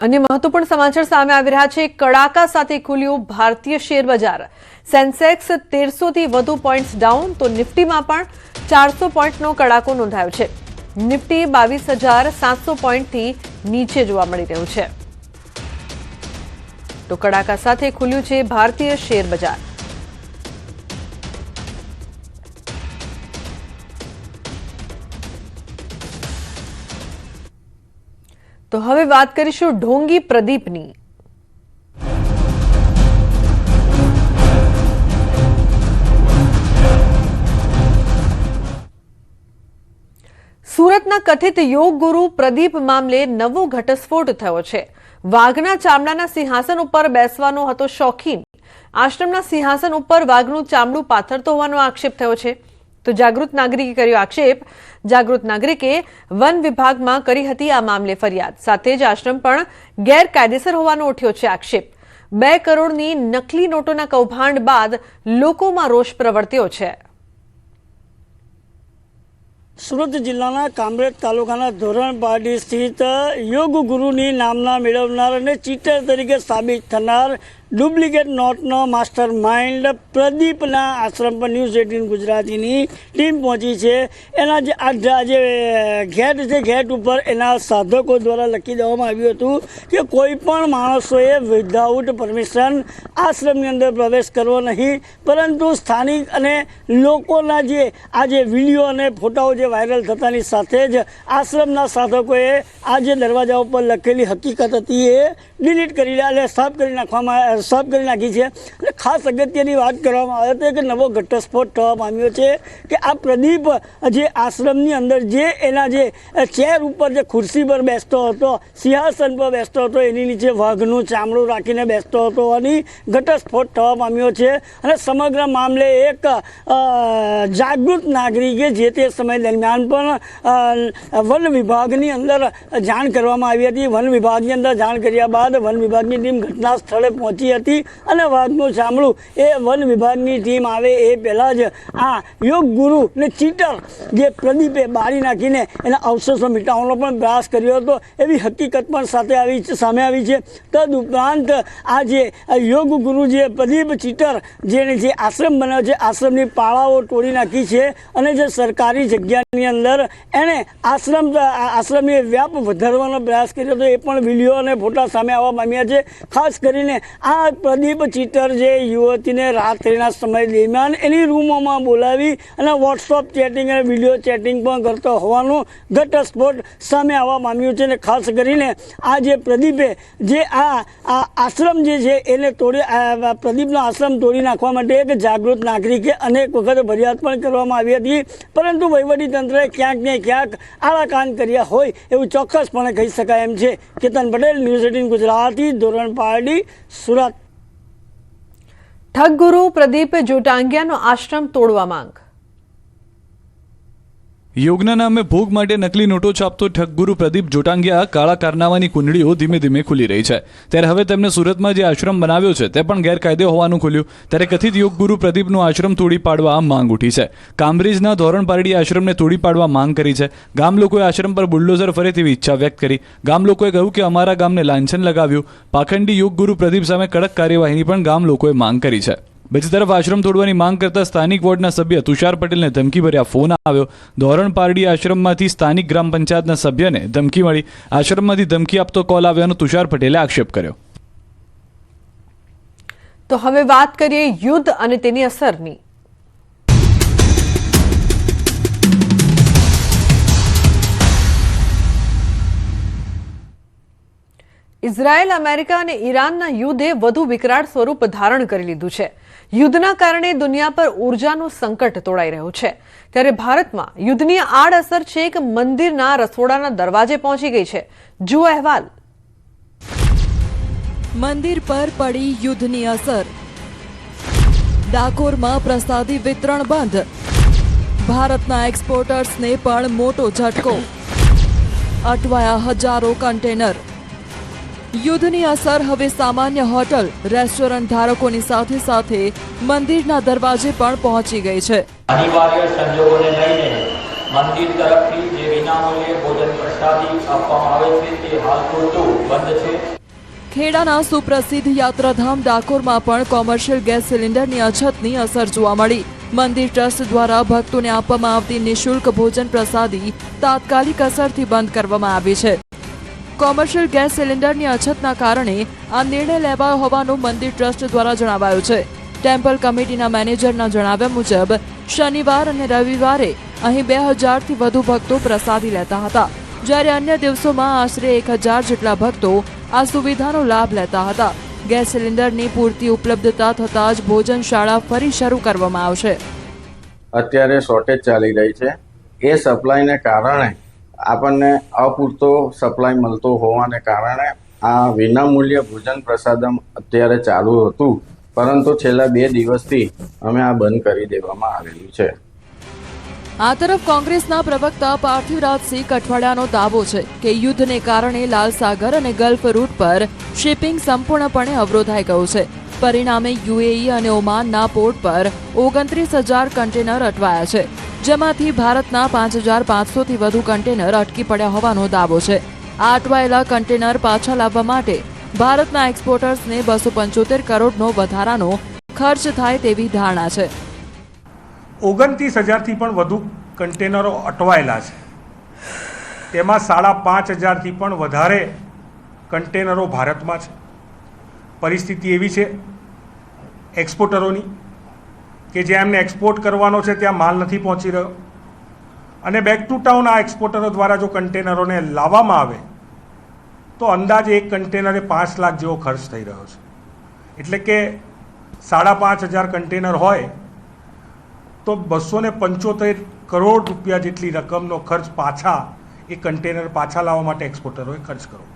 अन्य महत्वपूर्ण समाचार सामे આવી રહ્યા છે। કડાકા સાથે ખુલ્યું ભારતીય શેર બજાર। સેન્સેક્સ 1300 થી વધુ પોઈન્ટ્સ ડાઉન તો નિફ્ટીમાં પણ 400 પોઈન્ટનો કડાકો નોંધાયો છે। નિફ્ટી 22700 પોઈન્ટથી નીચે જોવા મળી રહ્યું છે। તો કડાકા સાથે ખુલ્યું છે ભારતીય શેર બજાર। तो हवे बात करीशुं ढोंगी प्रदीपनी। सूरतना कथित योग गुरु प्रदीप मामले नवो घटस्फोट थयो छे। वाघना चामડાના સિંહાસન ઉપર બેસવાનો હતો શોખીન। આશ્રમના સિંહાસન ઉપર વાઘનું ચામડું પાથરતો હોવાનો આક્ષેપ થયો છે। तो जागृत नागरिके कर्यो आक्षेप। जागृत नागरिके वन विभागमां करी हती आ मामले फरियाद। साथे ज आश्रम पण गैरकायदेसर होવાનો उठ्यो छे आक्षेप। 2 करोड़नी नकली नोटोना कौभांड बाद लोकोमां रोष प्रवर्त्यो छे। सूरत जिल्लाना कामरेज तालुकाना धोरणपाटी स्थित योग गुरुनी नामना मेळवनार अने चीटर तरीके साबित थनार डुप्लिकेट नोटनो मास्टर माइंड प्रदीपना आश्रम पर न्यूज़ 18 गुजरातीनी टीम पहुंची है। एना जे गेट है गेट पर एना साधकों द्वारा लखी देवामां आव्युं हतुं कि कोईपण माणसोए विदाउट परमिशन आश्रमनी अंदर प्रवेश करवो नहीं, परंतु स्थानिक अने लोकोना जे आज विडियो अने फोटाओ जे वायरल थतानी साथे ज आश्रमना साधकोए आज दरवाजा पर लखेली हकीकत हती ए डिलीट करी साफ करी नाखी है। खास अगत्यनी बात करवामां आवे तो कि नवो घटस्फोट थवा पाम्यो छे कि आ प्रदीप जे आश्रमनी अंदर जे एना जे चेर ऊपर जे खुर्सी पर बेसतो हतो, सिंहासन पर बेसतो हतो, एनी नीचे वाघनुं चामडुं राखीने बेसतो हतो होवानी घटस्फोट थवा पाम्यो छे। अने समग्र मामले एक जागृत नागरिके जे ते समय दरमियान पण वन विभागनी अंदर जाण करवामां आवी हती। वन विभागनी अंदर जाण कर्या बाद वन विभागनी टीम घटना स्थळे पहोंची हती अने वाघनुं चामडुं ए वन विभागनी टीम आवे ए पहेला ज आ योग गुरु ने चीटर जे प्रदीपे बारी नाखीने एना अवशेषो मिटावવાનો पण प्रयास कर्यो हतो एवी हकीकत पण सामे आवी छे। तदुपरांत आ जे योग गुरु जे प्रदीप चीटर जेने जे आश्रम बनाव्यो छे, आश्रमनी पाळाओ तोड़ी नाखी छे अने जे सरकारी जग्यानी अंदर एने आश्रमनी व्याप વધારવાનો प्रयास कर्यो तो ए पण विडियो अने फोटा सामे आववा पाम्या छे। खास करीने आ प्रदीप चीटर जे युवतीने रात्रिना समय दरमियान एनी रूमोमां बोलावी अने वॉट्सएप चेटिंग अने विडियो चेटिंग पण करतो होવાનો घटस्फोट सामे आववा पाम्यो छे। खास करीने आ जे प्रदीपे जे आ आश्रम जे छे एने तोड़ी प्रदीपनो आश्रम तोड़ी नाखवा माटे एक जागृत नागरिके अनेक वखत फरियाद पण करवामां आवी हती, परंतु वहीवटी तंत्रे क्यांक ने क्यांक आळा कान कर्या होय एवुं ચોક્કસપણે કહી શકાય એમ છે। કેતન પટેલ, ન્યૂઝ 18 ગુજરાતી, ધોરણપારડી, સુરત। ठग गुरु प्रदीप जोटांगियाનો आश्रम तोड़वा मांग। યોગના નામે ભોગ માટે નકલી નોટો છાપતો ઠગ ગુરુ પ્રદીપ જોટાંગિયા કાળા કારનામાની કુંડળીઓ ધીમે ધીમે ખુલી રહી છે। ત્યારે હવે તેમને સુરતમાં જે આશ્રમ બનાવ્યો છે તે પણ ગેરકાયદે હોવાનું ખુલ્યું। ત્યારે કથિત યોગ ગુરુ પ્રદીપનો આશ્રમ તોડી પાડવા માંગ ઉઠી છે। કામરેજના ધોરણપારડી આશ્રમને તોડી પાડવા માંગ કરી છે। ગામ લોકોએ આશ્રમ પર બુલડોઝર ફરે તેવી ઈચ્છા વ્યક્ત કરી। ગામ લોકોએ કહ્યું કે અમારા ગામને લાંછન લગાવ્યું। પાખંડી યોગ ગુરુ પ્રદીપ સામે કડક કાર્યવાહીની પણ ગામ લોકોએ માંગ કરી છે। બીજી તરફ આશ્રમ તોડવાની માંગ કરતા સ્થાનિક વોર્ડના સભ્ય તુષાર પટેલને ધમકીભર્યા ફોન આવ્યો। ધોરણપારડી આશ્રમમાંથી સ્થાનિક ગ્રામ પંચાયતના સભ્યને ધમકી મળી। આશ્રમમાંથી ધમકી આપતો કોલ આવ્યાનો તુષાર પટેલે આક્ષેપ કર્યો। તો હવે વાત કરીએ યુદ્ધ અને તેની અસરની। ઇઝરાયેલ, અમેરિકા અને ઈરાનના યુદ્ધે વધુ વિકરાળ સ્વરૂપ ધારણ કરી લીધું છે। યુદ્ધના કારણે દુનિયા પર ઊર્જાનું સંકટ તોડાઈ રહ્યું છે। ત્યારે ભારતમાં યુદ્ધની આડઅસર છેક મંદિરના રસોડાના દરવાજે પહોંચી ગઈ છે। જુઓ અહેવાલ। મંદિર પર પડી યુદ્ધની અસર। ડાકોરમાં પ્રસાદી વિતરણ બંધ। ભારતના એક્સપોર્ટર્સને પણ મોટો ઝટકો। અટવાયા હજારો કન્ટેનર। યુદ્ધની અસર હવે સામાન્ય હોટલ, રેસ્ટોરન્ટ ધારકોની સાથે સાથે મંદિરના દરવાજે પણ પહોંચી ગઈ છે। અનિવાર્ય સંજોગોને લઈને મંદિર તરફથી જે વિનામૂલ્યે ભોજન પ્રસાદી આપવામાં આવે છે તે હાલ પૂરતું બંધ છે. ખેડાના સુપ્રસિદ્ધ યાત્રાધામ ડાકોરમાં પણ કોમર્શિયલ ગેસ સિલિન્ડરની અછતની અસર જોવા મળી. મંદિર ટ્રસ્ટ દ્વારા ભક્તોને આપવામાં આવતી નિઃશુલ્ક ભોજન પ્રસાદી તાત્કાલિક અસરથી બંધ કરવામાં આવી છે. કોમર્શિયલ ગેસ સિલિન્ડરની અછતના કારણે આ નિર્ણય લેવાયો હોવાનું મંદિર ટ્રસ્ટ દ્વારા જણાવાયું છે. ટેમ્પલ કમિટીના મેનેજરના જણાવ્યા મુજબ શનિવાર અને રવિવારે અહીં 2000થી વધુ ભક્તો પ્રસાદી લેતા હતા, જ્યારે અન્ય દિવસોમાં આશરે 1000 જેટલા ભક્તો આ સુવિધાનો લાભ લેતા હતા. ગેસ સિલિન્ડરની પૂરતી ઉપલબ્ધતા થતાં જ ભોજનશાળા ફરી શરૂ કરવામાં આવશે. અત્યારે શોર્ટેજ ચાલી રહી છે. એ સપ્લાયને કારણે આપણને અપૂરતો સપ્લાય મળતો હોવાને કારણે આ વિનામૂલ્ય ભોજન પ્રસાદમ અત્યારે ચાલુ હતું, પરંતુ છેલ્લા 2 દિવસથી અમે આ બંધ કરી દેવામાં આવેલું છે. આ તરફ કોંગ્રેસના પ્રવક્તા પાર્થિવરાજસિંહ કઠવાડિયાનો દાવો છે કે યુદ્ધને કારણે લાલસાગર અને ગલ્ફ રૂટ પર શિપિંગ સંપૂર્ણપણે અવરોધાઈ ગયું છે. પરિણામે યુએઈ અને ઓમાનના પોર્ટ પર 29,000 કન્ટેનર અટવાયા છે, જેમાંથી ભારતના 5,500થી વધુ કન્ટેનર અટકી પડ્યા હોવાનો દાવો છે. આ અટવાયેલા કન્ટેનર પાછા લાવવા માટે ભારતના એક્સપોર્ટર્સને 275 કરોડનો વધારાનો ખર્ચ થાય તેવી ધારણા છે. 29,000થી પણ વધુ કન્ટેનરો અટવાયેલા છે. તેમાં 5,500થી પણ વધારે કન્ટેનરો ભારતમાં છે. પરિસ્થિતિ એવી છે એક્સપોર્ટરોની કે જ્યાં એમને એક્સપોર્ટ કરવાનો છે ત્યાં માલ નથી પહોંચી રહ્યો, અને બેક ટુ ટાઉન આ એક્સપોર્ટરો દ્વારા જો કન્ટેનરોને લાવવામાં આવે તો અંદાજે એક કન્ટેનરે 5 લાખ જેવો ખર્ચ થઈ રહ્યો છે. એટલે કે 5,500 કન્ટેનર હોય તો 275 કરોડ રૂપિયા જેટલી રકમનો ખર્ચ એ કન્ટેનર પાછા લાવવા માટે એક્સપોર્ટરોએ ખર્ચ કરવો.